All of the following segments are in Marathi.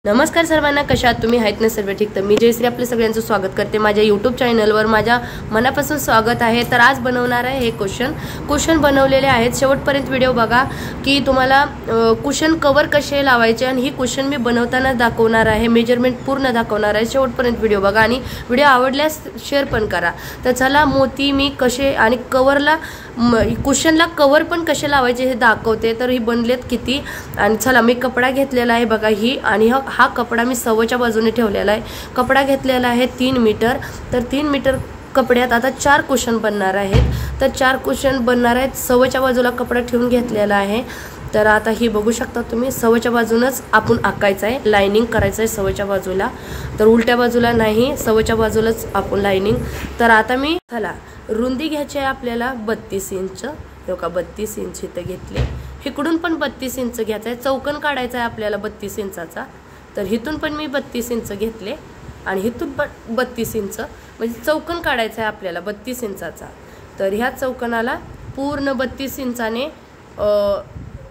नमस्कार सर्वांना, कशा आहात तुम्ही? आहेत ना सर्व ठीक? तर मी जयश्री आपले सगळ्यांचं स्वागत करते माझ्या यूट्यूब चॅनलवर. माझ्या मनापासून स्वागत आहे. तर आज बनवणार आहे हे कुशन बनवलेले आहेत. शेवटपर्यंत व्हिडिओ बघा की तुम्हाला कुशन कवर कसे लावायचे आणि ही कुशन मी बनवताना दाखवणार आहे. मेजरमेंट पूर्ण दाखवणार आहे. शेवटपर्यंत व्हिडिओ बघा आणि व्हिडिओ आवडल्यास शेअर पण करा. तर चला, मोती मी कसे आणि कवरला कुशनला कवर पण कसे लावायचे हे दाखवते. तर ही बनलेत किती. आणि चला, मी कपडा घेतलेला आहे बघा ही, आणि हा कपडा मी सव्वाच्या बाजूने ठेवलेला आहे. कपडा घेतलेला आहे 3 मीटर. तर 3 मीटर कपड्यात आता 4 कुशन बनणार आहेत. तर 4 कुशन बनणार आहेत. सव्वाच्या बाजूला कपडा ठेवून घेतलेला आहे. तर आता ही बघू शकता तुम्ही, सव्वाच्या बाजूनच आपण आकायचं आहे, लाइनिंग करायचं आहे सव्वाच्या बाजूला. तर उलट्या बाजूला नाही, सव्वाच्या बाजूलाच आपण लाइनिंग. तर आता मी चला, रुंदी घ्यायची आहे आपल्याला 32 इंच. हो का, 32 इंच इथं घेतले. इकडून पण 32 इंच घ्यायचं आहे. चौकन काढायचा आहे आपल्याला 32 इंचाचा. तर इथून पण मी 32 इंच घेतले आणि इथून पण 32 इंच, म्हणजे चौकन काढायचा आहे आपल्याला 32 इंचाचा. तर ह्या चौकनाला पूर्ण 32 इंचाने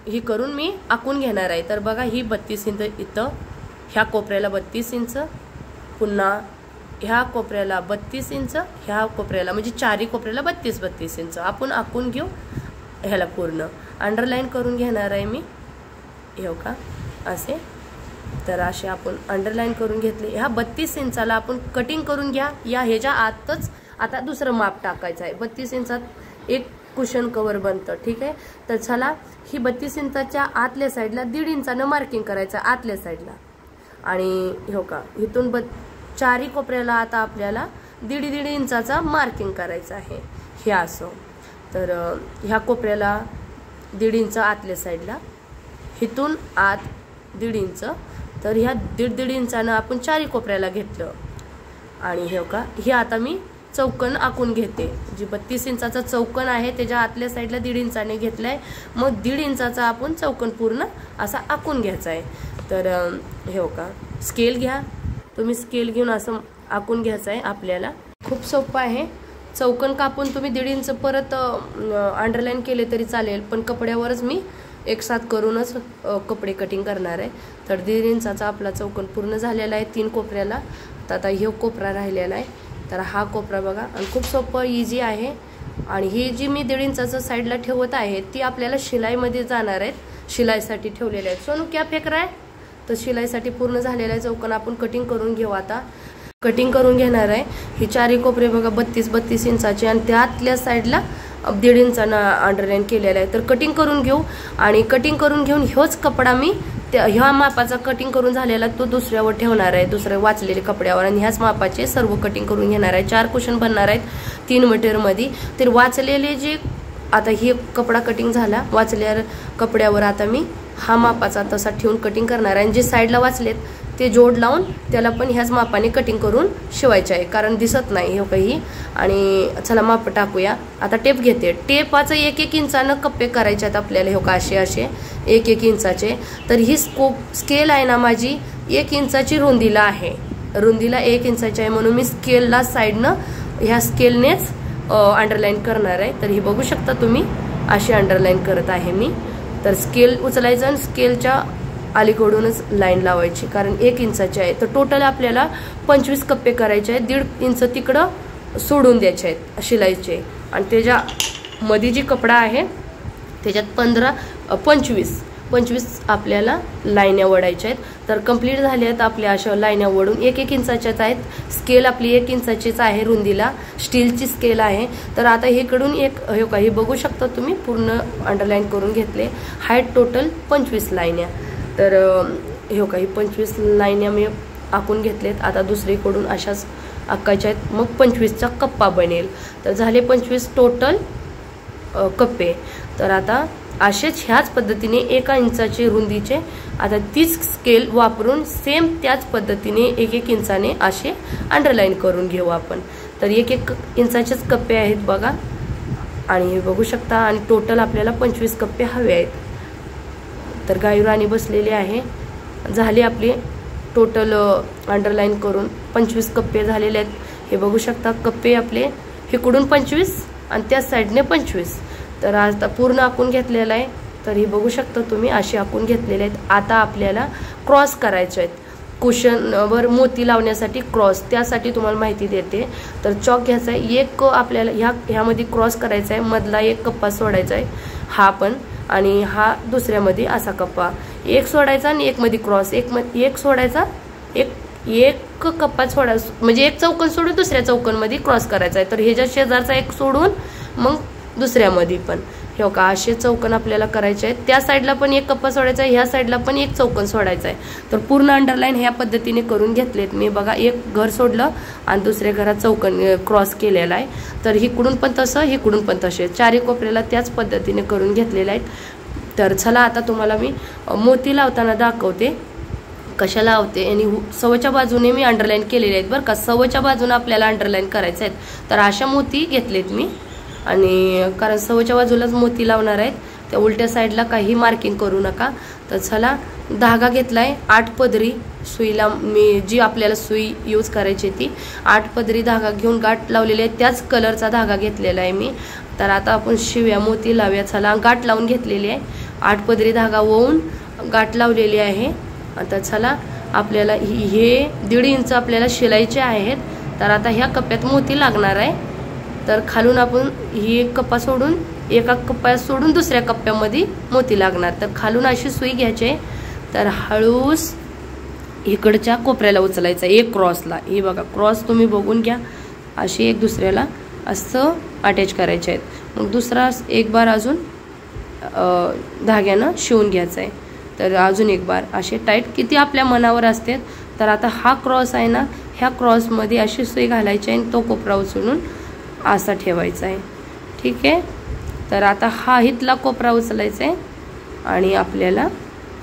ही करून मी आखून घेणार आहे. तर बघा, ही 32 इंच इथं, ह्या कोपऱ्याला 32 इंच, पुन्हा ह्या कोपऱ्याला 32 इंच, ह्या कोपऱ्याला म्हणजे चारही कोपऱ्याला 32 इंच आपण आखून घेऊ. ह्याला पूर्ण अंडरलाईन करून घेणार आहे मी. हो का, असे. तर असे आपण अंडरलाईन करून घेतले. ह्या 32 इंचाला आपण कटिंग करून घ्या. ह्याच्या आतच आता दुसरं माप टाकायचं आहे. 32 इंचात एक कुशन कवर बनतं. ठीक आहे. तर चला, ही 32 इंचाच्या आतल्या साईडला 1.5 इंचानं मार्किंग करायचं आतल्या साईडला. आणि हो का, इथून चारही कोपऱ्याला आता आपल्याला 1.5 इंचाचा मार्किंग करायचं आहे. हे असं. तर ह्या कोपऱ्याला 1.5 इंच आतल्या साईडला, इथून आत 1.5 इंच. तर ह्या 1.5 इंचानं आपण चारही कोपऱ्याला घेतलं. आणि हे का, हे आता मी चौकन आखून घेते. जी 32 इंचाचा चौकन आहे त्याच्या आतल्या साईडला 1.5 इंचाने घेतलाय. मग 1.5 इंचाचा आपण चौकन पूर्ण असा आखून घ्यायचा आहे. तर हे का, स्केल घ्या तुम्ही. स्केल घेऊन असं आखून घ्यायचं आहे आपल्याला. खूप सोपं आहे. चौकन कापून तुम्ही 1.5 इंच परत अंडरलाईन केले तरी चालेल, पण कपड्यावरच मी एकसाथ करूनच कपडे कटिंग करणार आहे. तर 1.5 इंचाचा आपला चौकन पूर्ण झालेला आहे 3 कोपऱ्याला. तर आता हे कोपरा राहिलेला आहे. तर हा कोपरा बघा, आणि खूप सोपं इझी आहे. आणि ही जी मी 1.5 इंचाचं साईडला ठेवत आहे ती आपल्याला शिलाईमध्ये जाणार आहेत. शिलाईसाठी ठेवलेले आहेत. सोनू क्या फेक रहा है? तर शिलाईसाठी पूर्ण झालेला आहे चौकन. आपण कटिंग करून घेऊ. आता कटिंग करून घेणार आहे. ही चारही कोपरे बघा 32 इंचाचे, आणि त्यातल्या साईडला 1.5 इंचानं अंडरलाईन केलेला आहे. तर कटिंग करून घेऊ. आणि कटिंग करून घेऊन ह्योच कपडा मी ह्या मापाचा कटिंग करून झालेला तो दुसऱ्यावर ठेवणार आहे, दुसऱ्या वाचलेले कपड्यावर. आणि ह्याच मापाचे सर्व कटिंग करून घेणार आहे. 4 कुशन बनणार आहेत 3 मीटरमध्ये. तर वाचलेले जे आता ही कपडा कटिंग झाला, वाचल्या कपड्यावर आता मी हा मापाचा तसा ठेवून कटिंग करणार आहे. आणि जे साईडला वाचलेत ते जोड लावून त्याला पण ह्याच मापाने कटिंग करून शिवायचे आहे, कारण दिसत नाही हे काही. आणि चला, माप टाकूया. आता टेप घेते. टेपाचं 1-1 इंचानं कप्पे करायचे आहेत आपल्याला. हे का, असे 1-1 इंचाचे. तर ही स्केल आहे ना माझी 1 इंचाची रुंदीला आहे. रुंदीला 1 इंचाची आहे, म्हणून मी स्केलला साईडनं ह्या स्केलनेच अंडरलाईन करणार आहे. तर ही बघू शकता तुम्ही, अशी अंडरलाईन करत आहे मी. तर स्केल उचलायचं आणि स्केलच्या अलीकडूनच लाईन लावायची, कारण 1 इंचाची आहे. तर टोटल आपल्याला 25 कप्पे करायचे आहेत. 1.5 इंच तिकडं सोडून द्यायचे आहेत शिलाईचे. आणि त्याच्या मध्ये जी कपडा आहे त्याच्यात 25 आपल्याला लाईन्या वडायच्या आहेत. तर कंप्लीट झाल्या आहेत आपल्या अशा लाईन्या वडून. 1-1 इंचाच्याच आहेत. स्केल आपली 1 इंचाचीच आहे रुंदीला, स्टीलची स्केल आहे. तर आता इकडून हे काही बघू शकता तुम्ही, पूर्ण अंडरलाईन करून घेतले. Height total 25 लाईन्या. तर हे काही 25 लाईन्या मी आखून घेतलेत. आता दुसरीकडून अशाच आकायच्या आहेत. मग 25चा कप्पा बनेल. तर झाले 25 टोटल कप्पे. तर आता असेच ह्याच पद्धतीने 1 इंचाचे रुंदीचे आता तीच स्केल वापरून सेम त्याच पद्धतीने 1-1 इंचाने असे अंडरलाईन करून घेऊ आपण. तर 1-1 इंचाचेच कप्पे आहेत बघा. आणि हे बघू शकता. आणि टोटल आपल्याला 25 कप्पे हवे आहेत. तर गायराणी बसलेली आहे. झाले आपले टोटल अंडरलाईन करून 25 कप्पे झालेले आहेत. हे बघू शकता, कप्पे आपले इकडून 25 आणि त्या साईडने 25. तर आता पूर्ण आखून घेतलेला आहे. तर हे बघू शकता तुम्ही, असे आखून घेतलेले आहेत. आता आपल्याला क्रॉस करायचे आहेत. कुशनवर मोती लावण्यासाठी क्रॉस, त्यासाठी तुम्हाला माहिती देते. तर चॉक घ्यायचा आहे, एक आपल्याला ह्यामध्ये क्रॉस करायचा आहे, मधला एक कप्पा सोडायचा आहे हा पण, आणि हा दुसऱ्यामध्ये असा कप्पा एक सोडायचा आणि एक मध्ये क्रॉस, एक सोडायचा, एक कप्पा सोडायचा, म्हणजे एक चौकन सोडून दुसऱ्या चौकनमध्ये क्रॉस करायचा आहे. तर ह्याच्या शेजारचा एक सोडून मग दुसऱ्यामध्ये पण हे का असे चौकन आपल्याला करायचे आहेत. त्या साईडला पण एक कप्पा सोडायचा आहे, ह्या साईडला पण एक चौकन सोडायचा आहे. तर पूर्ण अंडरलाईन ह्या पद्धतीने करून घेतलेत मी बघा. एक घर सोडलं आणि दुसऱ्या घरात चौकन क्रॉस केलेला आहे. तर हिकडून पण तसं, हिकडून पण तसे चारही कोपऱ्याला त्याच पद्धतीने करून घेतलेले आहेत. तर चला आता तुम्हाला मी मोती लावताना दाखवते कशा लावते. आणि सवच्या बाजूने मी अंडरलाईन केलेले आहेत बरं का. सवच्या बाजूने आपल्याला अंडरलाईन करायचे आहेत. तर अशा मोती घेतलेत मी, आणि कारण सवच्या बाजूलाच मोती लावणार आहेत, त्या उलट्या साईडला काही मार्किंग करू नका. तर चला धागा घेतलाय 8 पदरी सुईला, मी जी आपल्याला सुई यूज करायची ती 8 पदरी धागा घेऊन गाठ लावलेली आहे, त्याच कलरचा धागा घेतलेला आहे मी. तर आता आपण शिव्या मोती लावूया. चला गाठ लावून घेतलेली आहे, 8 पदरी धागा ओवून गाठ लावलेली आहे. आता चला आपल्याला हे 1.5 इंच आपल्याला शिलाईचे आहेत. तर आता ह्या कप्प्यात मोती लागणार आहे. तर खालून आपण ही एक कप्पा सोडून, एका कप्प्यात सोडून दुसऱ्या कप्प्यामध्ये मोती लागणार. तर खालून अशी सुई घ्यायची, तर हळूस इकडच्या कोपऱ्याला उचलायचा एक क्रॉसला. हे बघा क्रॉस तुम्ही बघून घ्या, अशी एक दुसऱ्याला असं अटॅच करायचे आहेत. मग दुसरा एक बार अजून धाग्यानं शिवून घ्यायचा आहे. तर अजून एक बार असे टाईट किती आपल्या मनावर असते. तर आता हा क्रॉस आहे ना, ह्या क्रॉसमध्ये अशी सुई घालायची आहे आणि तो कोपरा उचलून असा ठेवायचा आहे. ठीक आहे. तर आता हा इथला कोपरा उचलायचा आहे आणि आपल्याला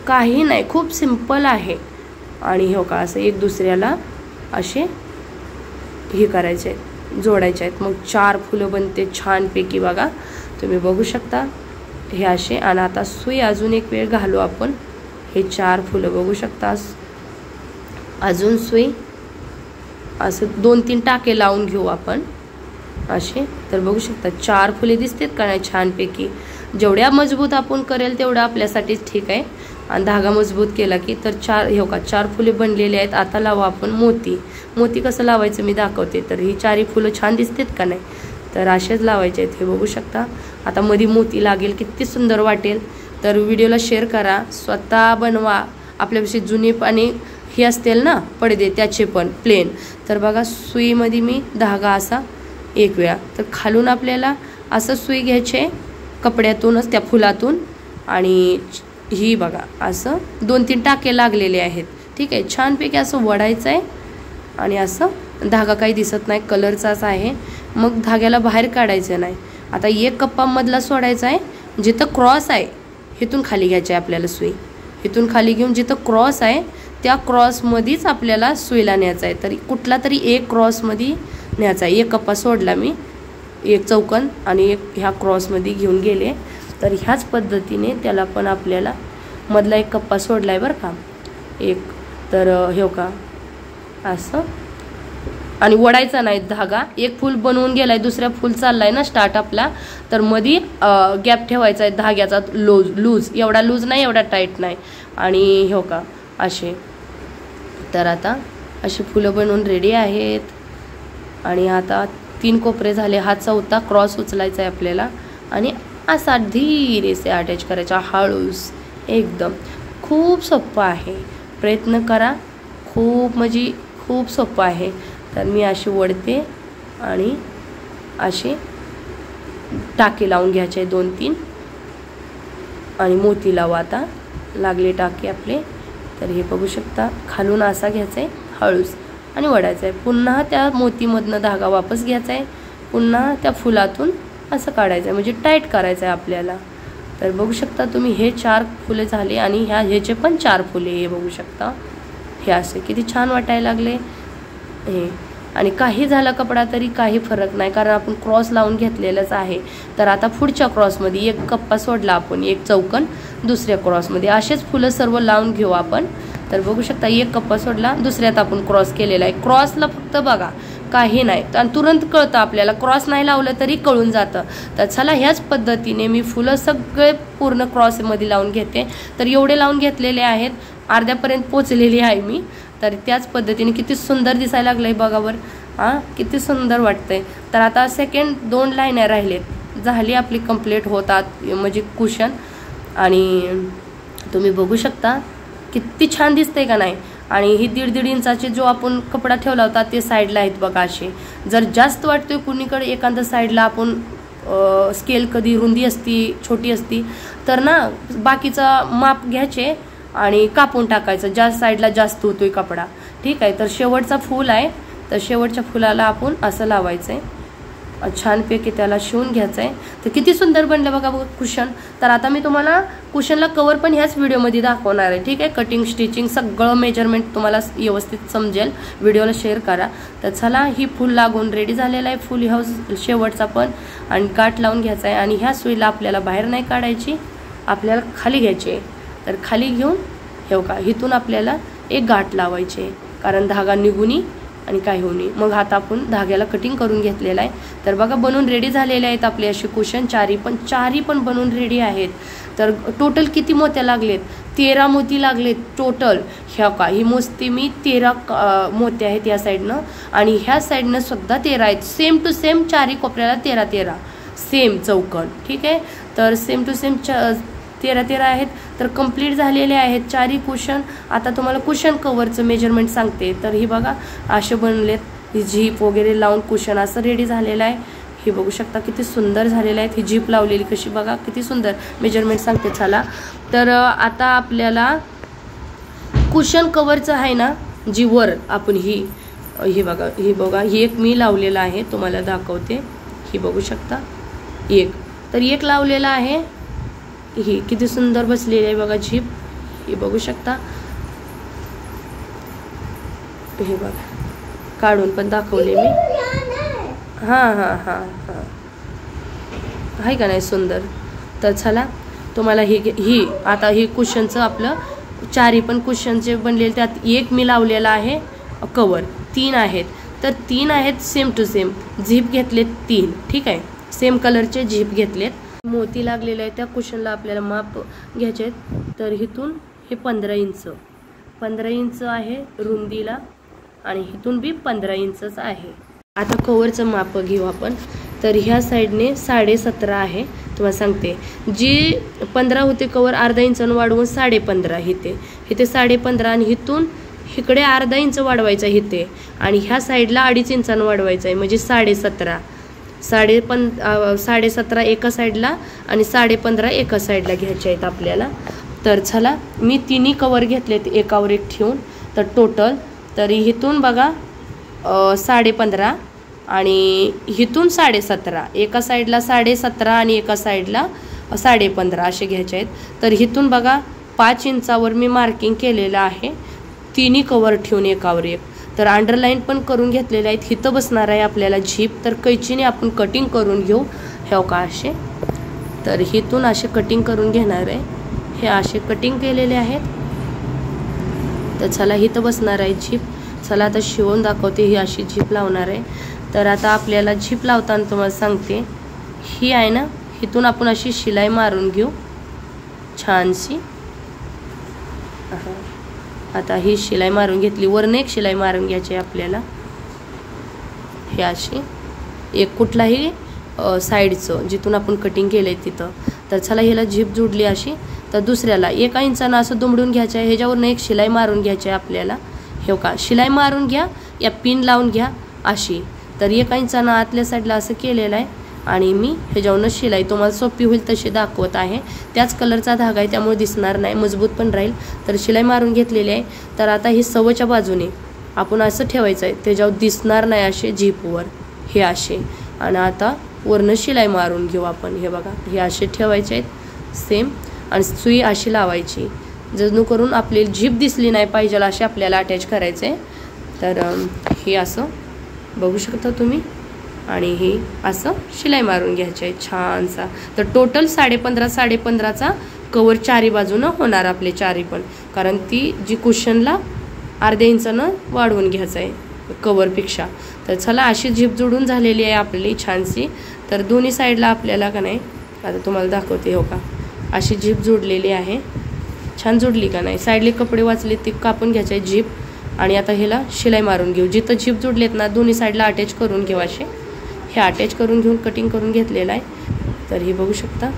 काही नाही, खूप सिंपल आहे. आणि हो का असं एक दुसऱ्याला असे हे करायचे आहेत, जोडायचे आहेत. मग 4 फुलं बनते छानपैकी बघा, तुम्ही बघू शकता हे असे. आणि आता सुई अजून एक वेळ घालू आपण, हे 4 फुलं बघू शकता. अजून सुई असं 2-3 टाके लावून घेऊ आपण असे. तर बघू शकता 4 फुले दिसतात का नाही छानपैकी. जेवढ्या मजबूत आपण करेल तेवढा आपल्यासाठीच ठीक आहे. आणि धागा मजबूत केला की तर 4 फुले बनलेले आहेत. आता लावू आपण मोती. मोती कसं लावायचं मी दाखवते. तर ही 4 फुलं छान दिसतात का नाही, तर असेच लावायचे आहेत. हे बघू शकता. आता मध्ये मोती लागेल, किती सुंदर वाटेल. तर व्हिडिओला शेअर करा, स्वतः बनवा. आपल्यापेक्षा जुने आणि हे असतील ना पडदे त्याचे पण प्लेन. तर बघा सुईमध्ये मी धागा असा एक वेळा, तर खालून आपल्याला असं सुई घ्यायचे कपड्यातूनच त्या फुलातून, आणि ही बघा असं 2-3 टाके लागलेले आहेत. ठीक आहे. छानपैकी असं वडायचं आहे आणि असं धागा काही दिसत नाही, कलरचाच आहे. मग धाग्याला बाहेर काढायचं नाही. आता एक कप्पा मधला सोडायचा आहे, जिथं क्रॉस आहे इथून खाली घ्यायची आहे आपल्याला सुई. इथून खाली घेऊन जिथं क्रॉस आहे त्या क्रॉसमध्येच आपल्याला सुईला न्यायचं आहे. तर कुठला तरी एक क्रॉसमध्ये न्यायचा आहे. एक कप्पा सोडला मी, एक चौकन आणि एक ह्या क्रॉसमध्ये घेऊन गेले. तर ह्याच पद्धतीने त्याला पण आपल्याला मधला एक कप्पा सोडला आहे बरं का एक. तर हे का असं, आणि वडायचा नाही धागा. एक फूल बनवून गेलाय, दुसऱ्या फूल चाललाय ना स्टार्ट आपला, तर मध्ये गॅप ठेवायचा आहे धाग्याचा लूज, एवढा लूज नाही एवढा टाईट नाही. आणि हे का असे. तर आता अशी फुलं बनवून रेडी आहेत. आणि आता 3 कोपरे झाले. हा 4था क्रॉस उचलायचा आहे आपल्याला आणि असा धीरेसे अटॅच करायचा हळूस एकदम. खूप सोपं आहे, प्रयत्न करा. खूप म्हणजे खूप सोपं आहे. तर मी अशी वडते आणि असे टाके लावून घ्यायचे 2-3 आणि मोती लावू. आता लागले टाके आपले. तर हे बघू शकता खालून असा घ्यायचा आहे हळूस आणि वडायचा आहे. पुन्हा त्या मोतीमधनं धागा वापस घ्यायचा आहे, पुन्हा त्या फुलातून असं काढायचं आहे, म्हणजे टाईट करायचं आहे आपल्याला. तर बघू शकता तुम्ही हे 4 फुले झाले आणि ह्याचे पण 4 फुले. हे बघू शकता हे असे किती छान वाटायला लागले हे. आणि काही झाला कपडा तरी काही फरक नाही, कारण आपण क्रॉस लावून घेतलेलंच आहे. तर आता पुढच्या क्रॉसमध्ये एक कप्पा सोडला आपण, एक चौकन दुसऱ्या क्रॉसमध्ये असेच फुलं सर्व लावून घेऊ आपण. तर बघू शकता एक कप्पा सोडला, दुसऱ्यात आपण क्रॉस केलेला आहे. क्रॉसला फक्त बघा काही नाही, आणि तुरंत कळतं आपल्याला, क्रॉस नाही लावलं तरी कळून जातं. तर चला ह्याच पद्धतीने मी फुलं सगळे पूर्ण क्रॉसमध्ये लावून घेते. तर एवढे लावून घेतलेले आहेत, अर्ध्यापर्यंत पोचलेली आहे मी. तर त्याच पद्धतीने किती सुंदर दिसायला लागलंय बघा वर, किती सुंदर वाटतंय. तर आता सेकंड 2 लाईन राहिलेत, झाली आपली कंप्लीट होतात म्हणजे कुशन. आणि तुम्ही बघू शकता किती छान दिसतंय का नाही. आणि ही 1.5 इंचाचे जो आपण कपडा ठेवला होता ते साईडला आहेत बघा असे. जर जास्त वाटतोय कुणीकडे एखाद्या साईडला आपण स्केल कधी रुंदी असती छोटी असती तर ना बाकीचा माप घ्यायचे आणि कापून टाकायचं ज्या साईडला जास्त होतोय कपडा. ठीक आहे. तर शेवटचा फूल आहे, तर शेवटच्या फुलाला आपण असं लावायचं आहे, छानपैकी त्याला शिवून घ्यायचं आहे. तर किती सुंदर बनलं बघा कुशन. तर आता मी तुम्हाला कुशनला कवर पण ह्याच व्हिडिओमध्ये दाखवणार आहे. ठीक आहे. कटिंग स्टिचिंग सगळं मेजरमेंट तुम्हाला व्यवस्थित समजेल. व्हिडिओला शेअर करा. तर चला, ही फुल लागून रेडी झालेला आहे, फुल हाऊस शेवटचा पण. आणि गाठ लावून घ्यायचा आहे. आणि ह्या सुईला आपल्याला बाहेर नाही काढायची, आपल्याला खाली घ्यायची आहे. तर खाली घेऊन हे का इथून आपल्याला एक गाठ लावायची आहे, कारण धागा निघून आणि काय होणे. मग आता आपण धाग्याला कटिंग करून घेतलेला आहे. तर बघा बनून रेडी झालेले आहेत आपले असे कुशन. चारी पण बनून रेडी आहेत. तर टोटल किती मोत्या लागलेत? 13 मोती लागलेत टोटल. ह्या का ही मोजते मी 13 मोत्या आहेत या साईडनं, आणि ह्या साईडनं सुद्धा 13 आहेत. सेम टू सेम चारी कोपऱ्याला 13 सेम चौकन. ठीक आहे. तर सेम टू सेम 13 आहेत. तर कंप्लीट झालेले आहेत चारी कुशन. आता तुम्हाला कुशन कवरचं मेजरमेंट सांगते. तर ही बघा असे बनलेत, ही झीप वगैरे लावून कुशन असं रेडी झालेलं आहे. हे बघू शकता किती सुंदर झालेलं आहे. ही झीप लावलेली कशी बघा किती सुंदर. मेजरमेंट सांगते चला. तर आता आपल्याला कुशन कवरचं आहे ना जी वर आपण ही बघा ही एक मी लावलेला आहे, तुम्हाला दाखवते. ही बघू शकता एक लावलेला आहे. ही किती सुंदर बसलेली आहे बघा झीप. ही बघू शकता. हे बघा काढून पण दाखवले मी. आहे का नाही सुंदर. तर चला तुम्हाला ही आता ही कुशनचं आपलं चारी पण कुशनचे बनलेले, त्यात एक मी लावलेला आहे कवर. 3 आहेत. तर 3 आहेत सेम टू सेम. झीप घेतलेत 3. ठीक आहे. सेम कलरचे झीप घेतलेत. मोती लागलेले आहे त्या कुशनला आपल्याला माप घ्यायचे आहेत. तर इथून हे 15 इंच आहे रुंदीला, आणि इथून बी 15 इंचच आहे. आता कवरचं माप घेऊ आपण. तर ह्या साईडने 17.5 आहे. तुम्हाला सांगते जी 15 होते कवर अर्धा इंचानं वाढवून 15.5 इथे 15.5, आणि इथून इकडे अर्धा इंच वाढवायचा इथे, आणि ह्या साईडला 2.5 इंचानं वाढवायचा आहे म्हणजे 17.5. 17.5 एका साईडला आणि 15.5 एका साईडला घ्यायचे आहेत आपल्याला. तर चला मी 3 कवर घेतलेत एकावर एक ठेवून. तर टोटल तरी इथून बघा 15.5 आणि इथून 17.5. एका साईडला 17.5 आणि एका साईडला 15.5 असे घ्यायचे आहेत. तर इथून बघा 5 इंचावर मी मार्किंग केलेलं आहे 3 कवर ठेवून एकावर एक. तर अंडरलाईन पण करून घेतलेले आहेत. हिथं बसणार आहे आपल्याला झीप. तर कैचीने आपण कटिंग करून घेऊ हे का असे. तर हिथून असे कटिंग करून घेणार आहे. हे असे कटिंग केलेले आहेत. तर चला हिथं बसणार आहे झीप. चला आता शिवून दाखवते. ही अशी झीप लावणार आहे. तर आता आपल्याला झीप लावताना तुम्हाला सांगते ही आहे ना, हिथून आपण अशी शिलाई मारून घेऊ छानशी. आता ही शिलाई मारून घेतली. वरनं एक शिलाई मारून घ्यायची आहे आपल्याला. हे अशी एक कुठलाही साईडचं जिथून आपण कटिंग केलंय तिथं. तर चला ह्याला झीप जोडली अशी. तर दुसऱ्याला 1 इंचानं असं दुमडून घ्यायचं आहे. ह्याच्यावरनं एक शिलाई मारून घ्यायची आहे आपल्याला. हे का शिलाई मारून घ्या या पिन लावून घ्या अशी. तर 1 इंचानं आतल्या साईडला असं केलेलं आहे, आणि मी ह्याच्यावरनं शिलाई तुम्हाला सोपी होईल तशी दाखवत आहे. त्याच कलरचा धागा आहे त्यामुळे दिसणार नाही, मजबूत पण राहील. तर शिलाई मारून घेतलेली आहे. तर आता ही सवच्या बाजूने आपण असं ठेवायचं आहे, त्याच्यावर दिसणार नाही असे झीपवर हे असे. आणि आता वरनं शिलाई मारून घेऊ आपण. हे बघा हे असे ठेवायचे आहेत सेम, आणि सुई अशी लावायची जेणेकरून आपली झीप दिसली नाही पाहिजे असे आपल्याला अटॅच करायचं आहे. तर हे असं बघू शकता तुम्ही, आणि हे असं शिलाई मारून घ्यायचे आहे छानसा. तर टोटल 15.5चा कवर चारी बाजूनं होणार आपले चारी पण, कारण ती जी कुशनला अर्ध्या इंचानं वाढवून घ्यायचं आहे कवरपेक्षा. तर चला अशी झीप जोडून झालेली आहे आपली छानशी. तर दोन्ही साईडला आपल्याला का नाही आता तुम्हाला दाखवते हो का अशी झीप जोडलेली आहे. छान जोडली का नाही. साईडले कपडे वाचले ते कापून घ्यायचे आहे झीप. आणि आता ह्याला शिलाई मारून घेऊ. जिथं झिप जोडलेत ना दोन्ही साईडला अटॅच करून घेऊ. असे हे अटॅच करून घेऊन कटिंग करून घेतलेलं आहे. तर हे बघू शकता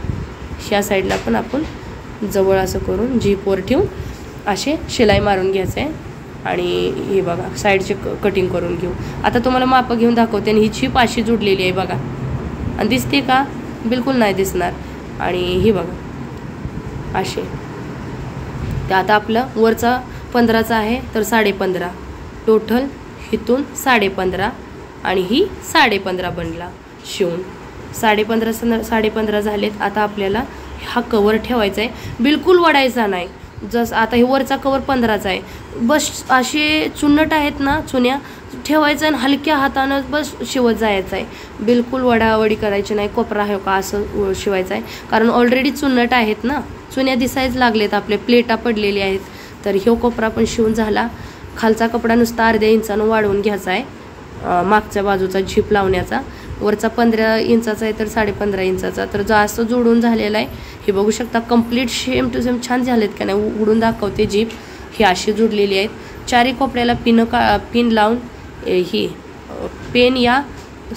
ह्या साईडला पण आपण जवळ असं करून झिपवर ठेवून असे शिलाई मारून घ्यायचं आहे. आणि हे बघा साईडचे कटिंग करून घेऊ. आता तुम्हाला माप घेऊन दाखवते. आणि ही झिप अशी जोडलेली आहे बघा. आणि दिसते का? बिलकुल नाही दिसणार. आणि हे बघा असे. तर आता आपलं वरचा 15चा आहे तर 15.5 टोटल इथून 15.5 आणि ही 15.5 बनला शिवून. 15.5 झालेत. आता आपल्याला हा कवर ठेवायचा आहे. बिलकुल वडायचा नाही. जसं आता हे वरचा कवर 15चा आहे. बस असे चुन्नट आहेत ना चुन्या ठेवायचं आणि हलक्या हातानं बस शिवत जायचं आहे. बिलकुल वडावडी करायची नाही. कोपरा आहे का असं शिवायचं आहे. कारण ऑलरेडी चुन्नट आहेत ना. चुन्या दिसायच लागलेत. आपले प्लेटा पडलेली आहेत. तर ह्यो कोपरा पण शिवून झाला. खालचा कपडा नुसता अर्ध्या इंचानं वाढवून घ्यायचा आहे. मागच्या बाजूचा झिप लावण्याचा. वरचा 15 इंचाचा आहे तर 15.5 इंचाचा. तर जास्त जोडून झालेला आहे. हे बघू शकता कंप्लीट सेम टू सेम छान झालेत का नाही. उघडून दाखवते. झिप ही अशी जोडलेली आहेत. चारी कोपऱ्याला पिन लावून ही पेन या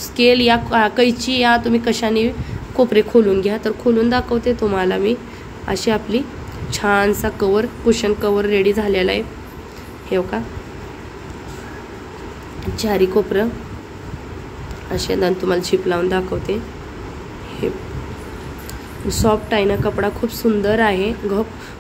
स्केल या कैची या तुम्ही कशाने कोपरे खोलून घ्या. तर खोलून दाखवते तुम्हाला मी. अशी आपली छानसा कवर कुशन कवर रेडी झालेला आहे. हे का चारी कोपरं असे दन तुम्हाला झिप लावून दाखवते. हे सॉफ्ट आहे ना कपडा. खूप सुंदर आहे.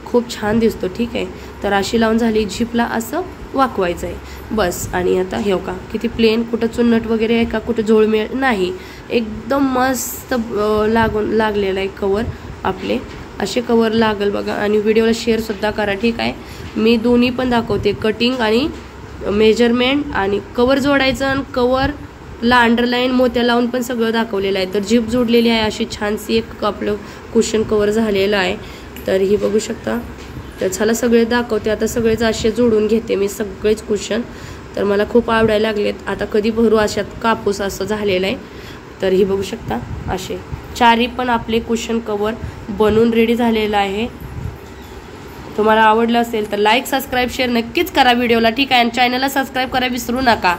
खूप छान दिसतो. ठीक आहे. तर अशी लावून झाली. झिपला असं वाकवायचं आहे बस. आणि आता हे का किती प्लेन. कुठं चुन्नट वगैरे आहे का कुठं झोळमेळ नाही. एकदम मस्त लागलेला आहे कवर. आपले असे कवर लागल बघा. आणि व्हिडिओला शेअरसुद्धा करा. ठीक आहे. मी दोन्ही पण दाखवते. कटिंग आणि मेजरमेंट आणि कवर जोडायचं आणि कवरला अंडरलाईन मोत्या लावून पण सगळं दाखवलेलं आहे. तर झिप जोडलेली आहे. अशी छानशी एक आपलं कुशन कवर झालेलं आहे. तर ही बघू शकता. तर चला सगळे दाखवते. आता सगळेच असे जोडून घेते मी सगळेच कुशन. तर मला खूप आवडायला लागलेत. आता कधी भरू अशात कापूस असं झालेलं आहे. तर ही बघू शकता असे चारी पण आपले कुशन कवर बनून रेडी झालेलं आहे. तुम्हाला आवडलं असेल तर लाईक सबस्क्राईब शेअर नक्कीच करा व्हिडिओला. ठीक आहे. आणि चॅनलला सबस्क्राईब करा विसरू नका.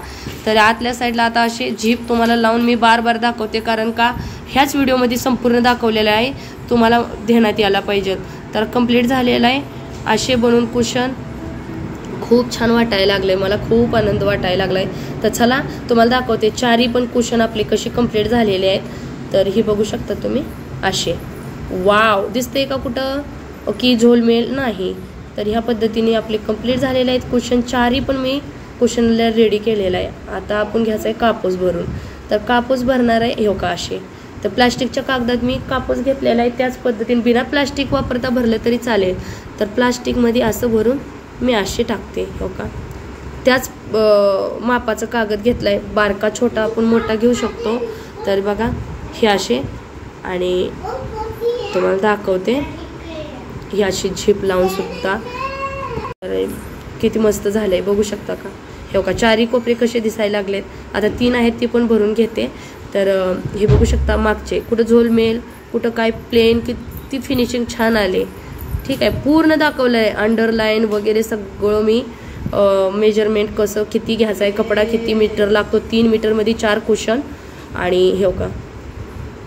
तर आतल्या साईडला आता असे झिप तुम्हाला लावून मी बार दाखवते. कारण का ह्याच व्हिडिओमध्ये संपूर्ण दाखवलेलं आहे. तुम्हाला ध्यानात यायला पाहिजे. तर कंप्लीट झालेलं आहे. असे बनवून कुशन खूप छान वाटायला लागले. मला खूप आनंद वाटायला लागलाय. तर चला तुम्हाला दाखवते चारी पण कुशन आपले कसे कंप्लीट झालेले आहेत. तर ही बघू शकता तुम्ही असे. वाव दिसते का कुठं की झोलमेल नाही. तर ह्या पद्धतीने आपले कंप्लीट झालेले आहेत कुशन. चारी पण मी कुशनला रेडी केलेला आहे. आता आपण घ्यायचं आहे कापूस भरून. तर कापूस भरणार आहे हे का असे. तर प्लास्टिकच्या कागदात मी कापूस घेतलेला आहे. त्याच पद्धतीने बिना प्लास्टिक वापरता भरलं तरी चालेल. तर प्लास्टिकमध्ये असं भरून मी असे टाकते हो का. त्याच मापाचा कागद घेतला आहे. बारका छोटा आपण मोठा घेऊ शकतो. तर बघा हे असे. आणि तुम्हाला दाखवते ही अशी झिप लावून सुद्धा. तर किती मस्त झालंय बघू शकता का. हे का चारी कोपरे कसे दिसायला लागलेत. आता 3 आहेत ती पण भरून घेते. तर हे बघू शकता मागचे कुठं झोलमेल कुठं काय प्लेन किती फिनिशिंग छान आले. ठीक आहे. पूर्ण दाखवलं आहे. अंडरलाईन वगैरे सगळं मी मेजरमेंट कसं किती घ्यायचं आहे कपडा किती मीटर लागतो. 3 मीटरमध्ये 4 कुशन. आणि हे का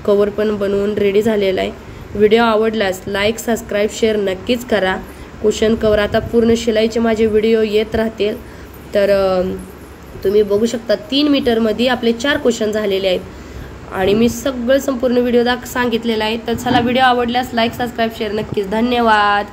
कवर पण बनवून रेडी झालेला आहे. व्हिडिओ आवडल्यास लाईक सबस्क्राईब शेअर नक्कीच करा. कुशन कवर आता पूर्ण शिलाईचे माझे व्हिडिओ येत राहतील. तर तुम्ही बघू शकता 3 मीटरमध्ये आपले 4 कुशन झालेले आहेत. आणि मी सगळं संपूर्ण व्हिडिओ सांगितलेला आहे. तर चला व्हिडिओ आवडल्यास लाईक सबस्क्राईब शेअर नक्कीच. धन्यवाद.